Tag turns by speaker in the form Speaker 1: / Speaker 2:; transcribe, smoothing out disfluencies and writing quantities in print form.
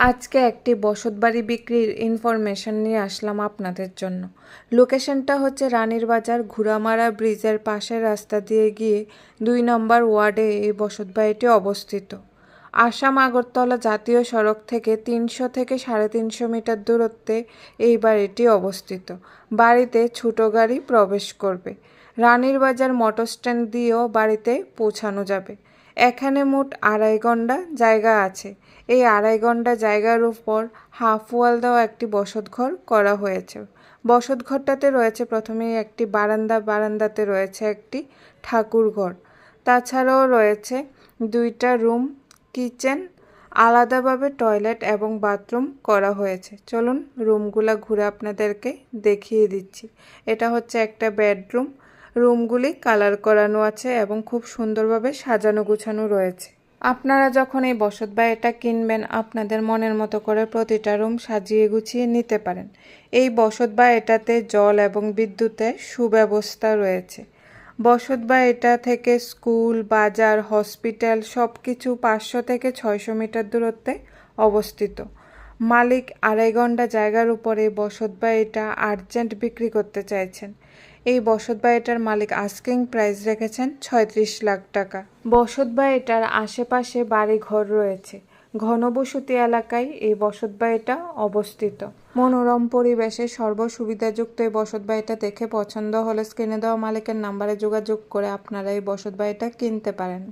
Speaker 1: আজকে একটি বসতবাড়ি বিক্রির ইনফরমেশন নিয়ে আসলাম আপনাদের জন্য। লোকেশনটা হচ্ছে রানীর বাজার ঘুরামারা ব্রিজের পাশের রাস্তা দিয়ে গিয়ে 2 নম্বর ওয়ার্ডে এই বসতবাড়িটি অবস্থিত। আসাম আগরতলা জাতীয় সড়ক থেকে 300 থেকে 350 মিটার দূরত্বে এই বাড়িটি অবস্থিত। বাড়িতে ছোট গাড়ি প্রবেশ করবে। রানীর বাজার মোটর স্ট্যান্ড দিয়েও বাড়িতে পৌঁছানো যাবে। এখানে মোট 2.5 ঘন্টা জায়গা আছে। এই 2.5 ঘন্টা জায়গার উপর হাফ ওয়াল দেওয়া একটি বসতঘর করা হয়েছে। বসতঘরটাতে রয়েছে প্রথমেই একটি বারান্দাতে রয়েছে একটি ঠাকুর ঘর। তাছাড়াও রয়েছে 2টা রুম, কিচেন, আলাদাভাবে টয়লেট এবং বাথরুম করা হয়েছে। চলুন রুমগুলা ঘুরে আপনাদেরকে দেখিয়ে দিচ্ছি। এটা হচ্ছে একটা বেডরুম। রুমগুলি কালার করানো আছে এবং খুব সুন্দরভাবে সাজানো গুছানো রয়েছে। আপনারা যখন এই বসতবাড়িটা কিনবেন আপনাদের মনের মতো করে প্রতিটা রুম সাজিয়ে গুছিয়ে নিতে পারেন। এই বসতবাড়িটাতে জল এবং বিদ্যুতের সুব্যবস্থা রয়েছে। বসতবাড়িটা থেকে স্কুল, বাজার, হসপিটাল সব কিছু 500 থেকে 600 মিটার দূরত্বে অবস্থিত। মালিক 2.5 ঘন্টা জায়গার উপরে বসতবাড়িটা আর্জেন্ট বিক্রি করতে চাইছেন। এই বসতবাড়িটার মালিক আস্কিং প্রাইস রেখেছেন 36 লাখ টাকা। বসতবাড়িটার আশেপাশে বাড়ি ঘর রয়েছে। ঘনবসতি এলাকায় এই বসতবাড়িটা অবস্থিত। মনোরম পরিবেশে সর্বসুবিধাযুক্ত এই বসতবাড়িটা দেখে পছন্দ হলে স্ক্রিনে দেওয়া মালিকের নাম্বারে যোগাযোগ করে আপনারা এই বসতবাড়িটা কিনতে পারেন।